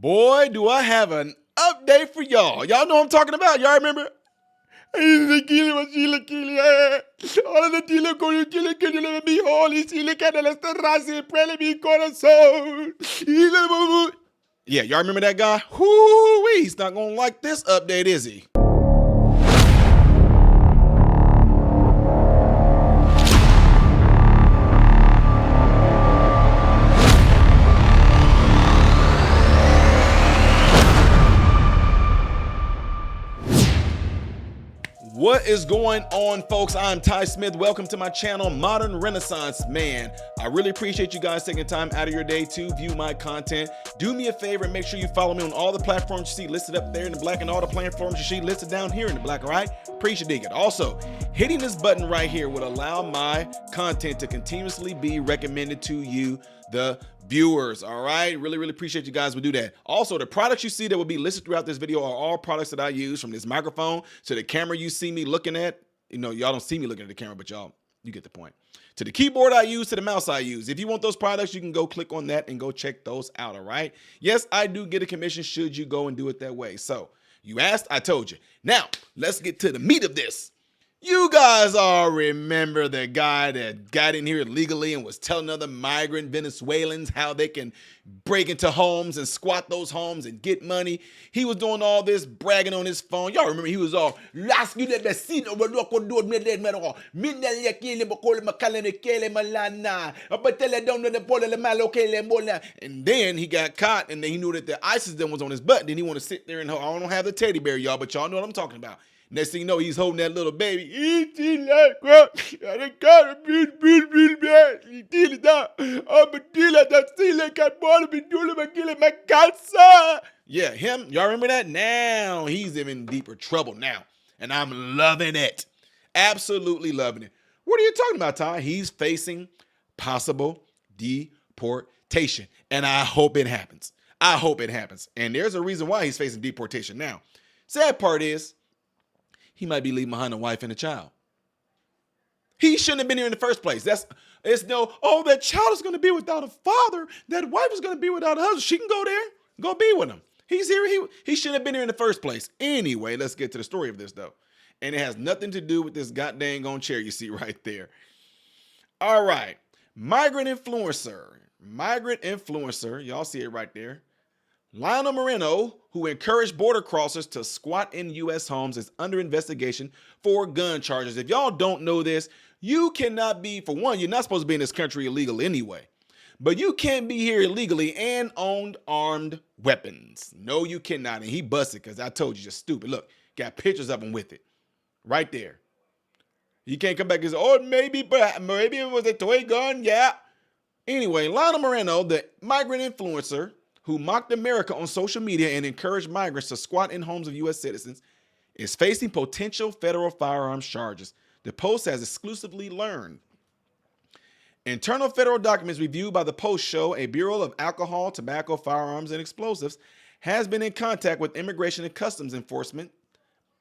Boy, do I have an update for y'all. Y'all know what I'm talking about. Y'all remember? All of the tilo con el chile que yo le mi holy chile que de las terrazas prele mi corazón. Yeah, y'all remember that guy? Whoo-wee, he's not gonna like this update, is he? What is going on, folks? I'm Ty Smith. Welcome to my channel, Modern Renaissance Man. I really appreciate you guys taking time out of your day to view my content. Do me a favor and make sure you follow me on all the platforms you see listed up there in the black and all the platforms you see listed down here in the black, all right? Appreciate it. Also, hitting this button right here would allow my content to continuously be recommended to you, the viewers. All right, really appreciate you guys would do that. Also, the products you see that will be listed throughout this video are all products that I use, from this microphone to the camera you see me looking at. You know, y'all don't see me looking at the camera, but y'all, you get the point. To the keyboard I use, to the mouse I use. If you want those products, you can go click on that and go check those out. All right, yes, I do get a commission should you go and do it that way. So you asked, I told you. Now let's get to the meat of this. You guys all remember the guy that got in here illegally and was telling other migrant Venezuelans how they can break into homes and squat those homes and get money. He was doing all this, bragging on his phone. Y'all remember he was all, and then he got caught, and then he knew that the ISIS then was on his butt. Then he want to sit there and I don't have the teddy bear, y'all, but y'all know what I'm talking about. Next thing you know, he's holding that little baby. Yeah, him. Y'all remember that? Now he's in deeper trouble now. And I'm loving it. Absolutely loving it. What are you talking about, Ty? He's facing possible deportation. And I hope it happens. I hope it happens. And there's a reason why he's facing deportation now. Sad part is, he might be leaving behind a wife and a child. He shouldn't have been here in the first place. It's no, oh, that child is going to be without a father. That wife is going to be without a husband. She can go there, go be with him. He's here. He shouldn't have been here in the first place. Anyway, let's get to the story of this, though. And it has nothing to do with this goddamn chair you see right there. All right. Migrant influencer. Y'all see it right there. Leonel Moreno, who encouraged border crossers to squat in U.S. homes, is under investigation for gun charges. If y'all don't know this, you cannot be, for one, you're not supposed to be in this country illegal anyway. But you can't be here illegally and own armed weapons. No, you cannot. And he busted because I told you, just stupid. Look, got pictures of him with it. Right there. You can't come back and say, oh, maybe it was a toy gun. Yeah. Anyway, Leonel Moreno, the migrant influencer, who mocked America on social media and encouraged migrants to squat in homes of U.S. citizens, is facing potential federal firearms charges, the Post has exclusively learned. Internal federal documents reviewed by the Post show a Bureau of Alcohol, Tobacco, Firearms, and Explosives has been in contact with Immigration and Customs Enforcement,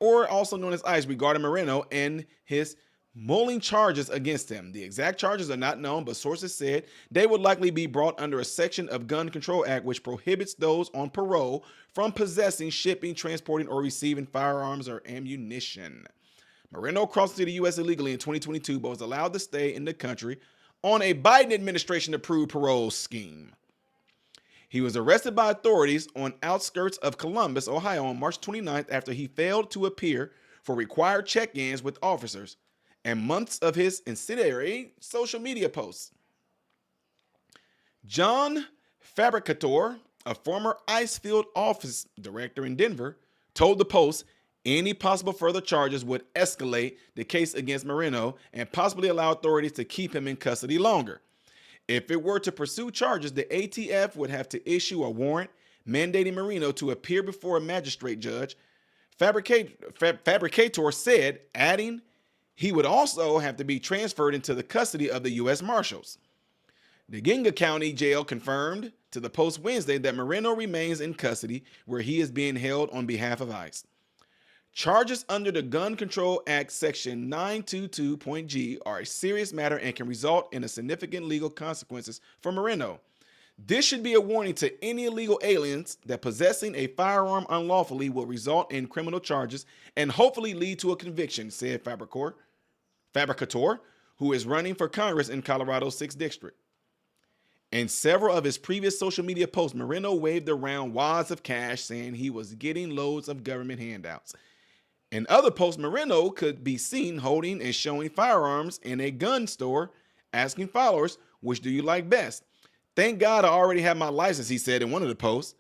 or also known as ICE, regarding Moreno and his mulling charges against him. The exact charges are not known, but sources said they would likely be brought under a section of Gun Control Act which prohibits those on parole from possessing, shipping, transporting, or receiving firearms or ammunition. Moreno crossed into the U.S. illegally in 2022, but was allowed to stay in the country on a Biden administration-approved parole scheme. He was arrested by authorities on outskirts of Columbus, Ohio on March 29th after he failed to appear for required check-ins with officers and months of his incendiary social media posts. John Fabricator, a former ICE field office director in Denver, told the Post any possible further charges would escalate the case against Moreno and possibly allow authorities to keep him in custody longer. If it were to pursue charges, the ATF would have to issue a warrant mandating Moreno to appear before a magistrate judge, Fabricator said, adding, he would also have to be transferred into the custody of the U.S. Marshals. The Ginga County Jail confirmed to the Post Wednesday that Moreno remains in custody, where he is being held on behalf of ICE. Charges under the Gun Control Act Section 922.G are a serious matter and can result in a significant legal consequences for Moreno. This should be a warning to any illegal aliens that possessing a firearm unlawfully will result in criminal charges and hopefully lead to a conviction, said Fabricator, who is running for Congress in Colorado's 6th District. In several of his previous social media posts, Moreno waved around wads of cash, saying he was getting loads of government handouts. In other posts, Moreno could be seen holding and showing firearms in a gun store, asking followers, which do you like best? Thank God I already have my license, he said in one of the posts.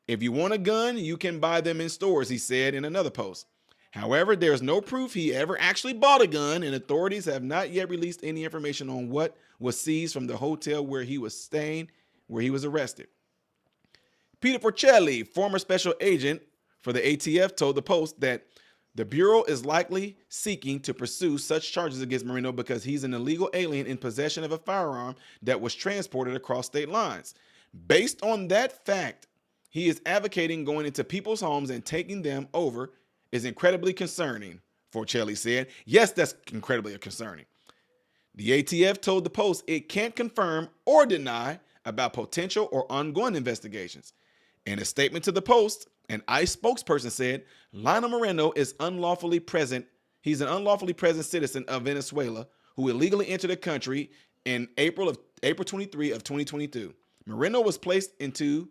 If you want a gun, you can buy them in stores, he said in another post. However, there's no proof he ever actually bought a gun, and authorities have not yet released any information on what was seized from the hotel where he was staying, where he was arrested. Peter Porcelli, former special agent for the ATF, told the Post that the Bureau is likely seeking to pursue such charges against Moreno because he's an illegal alien in possession of a firearm that was transported across state lines. Based on that fact, he is advocating going into people's homes and taking them over is incredibly concerning, Porcelli said. Yes, that's incredibly concerning. The ATF told the Post it can't confirm or deny about potential or ongoing investigations. In a statement to the Post, an ICE spokesperson said Leonel Moreno is unlawfully present. He's an unlawfully present citizen of Venezuela who illegally entered the country in April 23 of 2022. Moreno was placed into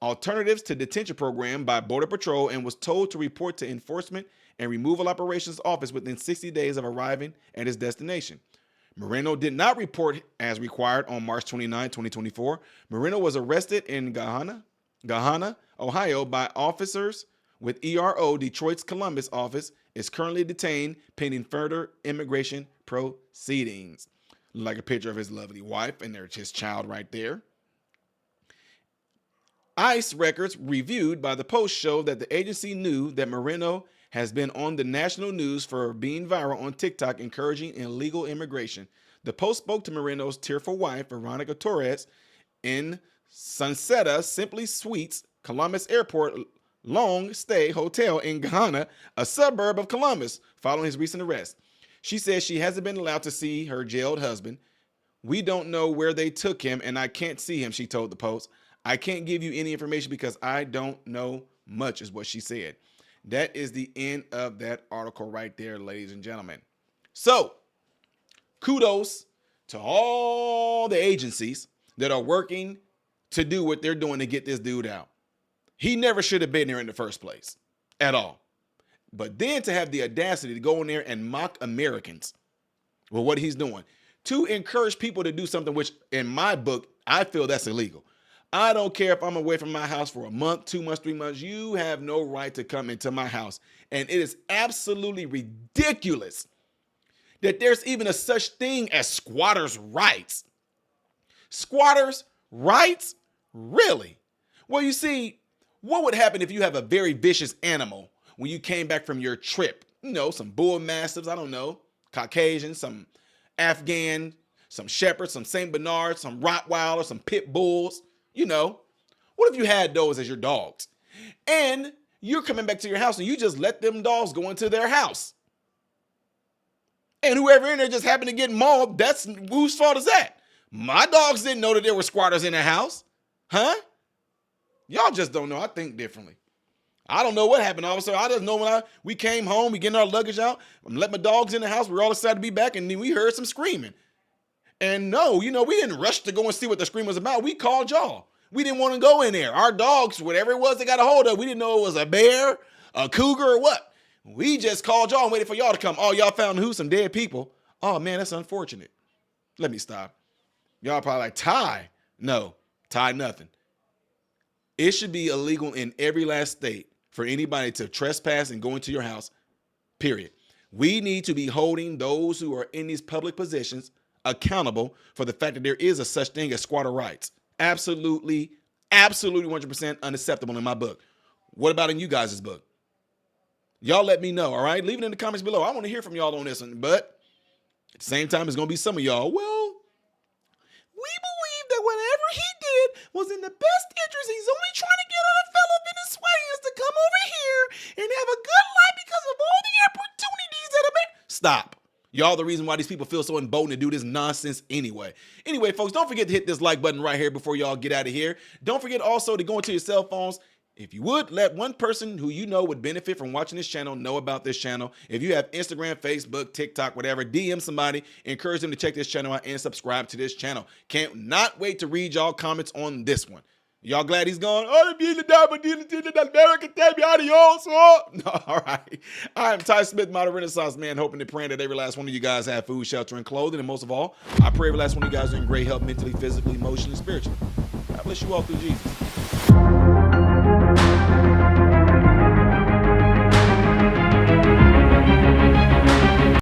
Alternatives to Detention program by Border Patrol and was told to report to Enforcement and Removal Operations Office within 60 days of arriving at his destination. Moreno did not report as required on March 29, 2024. Moreno was arrested in Gahanna, Ohio by officers with ERO. Detroit's Columbus office is currently detained pending further immigration proceedings. Like a picture of his lovely wife and there's his child right there. ICE records reviewed by the Post show that the agency knew that Moreno has been on the national news for being viral on TikTok, encouraging illegal immigration. The Post spoke to Moreno's tearful wife, Veronica Torres, in Sunseta Simply Suites, Columbus Airport long stay hotel in Gahanna, a suburb of Columbus, following his recent arrest. She says she hasn't been allowed to see her jailed husband. We don't know where they took him, and I can't see him, she told the Post. I can't give you any information because I don't know much, is what she said. That is the end of that article right there, ladies and gentlemen. So, kudos to all the agencies that are working to do what they're doing to get this dude out. He never should have been there in the first place at all. But then to have the audacity to go in there and mock Americans with what he's doing, to encourage people to do something which, in my book, I feel that's illegal. I don't care if I'm away from my house for a month, 2 months, 3 months. You have no right to come into my house. And it is absolutely ridiculous that there's even a such thing as squatters' rights. Squatters' rights? Really? Well, you see, what would happen if you have a very vicious animal when you came back from your trip? You know, some bull mastiffs, I don't know, Caucasian, some Afghan, some shepherds, some Saint Bernards, some Rottweilers, some pit bulls. You know, what if you had those as your dogs? And you're coming back to your house and you just let them dogs go into their house. And whoever in there just happened to get mauled, that's whose fault is that? My dogs didn't know that there were squatters in their house. Huh? Y'all just don't know. I think differently. I don't know what happened, officer. I just know when we came home, we getting our luggage out, let my dogs in the house. We're all excited to be back, and then we heard some screaming. And no, we didn't rush to go and see what the scream was about. We called y'all. We didn't want to go in there. Our dogs, whatever it was they got a hold of, we didn't know it was a bear, a cougar, or what. We just called y'all and waited for y'all to come. Oh, y'all found who? Some dead people. Oh, man, that's unfortunate. Let me stop. Y'all probably like, Ty. No, Ty nothing. It should be illegal in every last state for anybody to trespass and go into your house, period. We need to be holding those who are in these public positions accountable for the fact that there is a such thing as squatter rights. Absolutely 100% unacceptable in my book. What about in you guys' book? Y'all let me know, all right? Leave it in the comments below. I want to hear from y'all on this one, but at the same time, it's going to be some of y'all, well, we believe that whatever he did was in the best interest. He's only trying to get other fellow Venezuelans to come over here and have a good life because of all the opportunities that have been. Stop. Y'all the reason why these people feel so emboldened to do this nonsense anyway. Anyway, folks, don't forget to hit this like button right here before y'all get out of here. Don't forget also to go into your cell phones. If you would, let one person who you know would benefit from watching this channel know about this channel. If you have Instagram, Facebook, TikTok, whatever, DM somebody, encourage them to check this channel out and subscribe to this channel. Can't not wait to read y'all comments on this one. Y'all glad he's gone? Oh, American, adios. All right. I'm Ty Smith, modern Renaissance man, hoping and praying that every last one of you guys have food, shelter, and clothing. And most of all, I pray every last one of you guys are in great health mentally, physically, emotionally, spiritually. God bless you all through Jesus.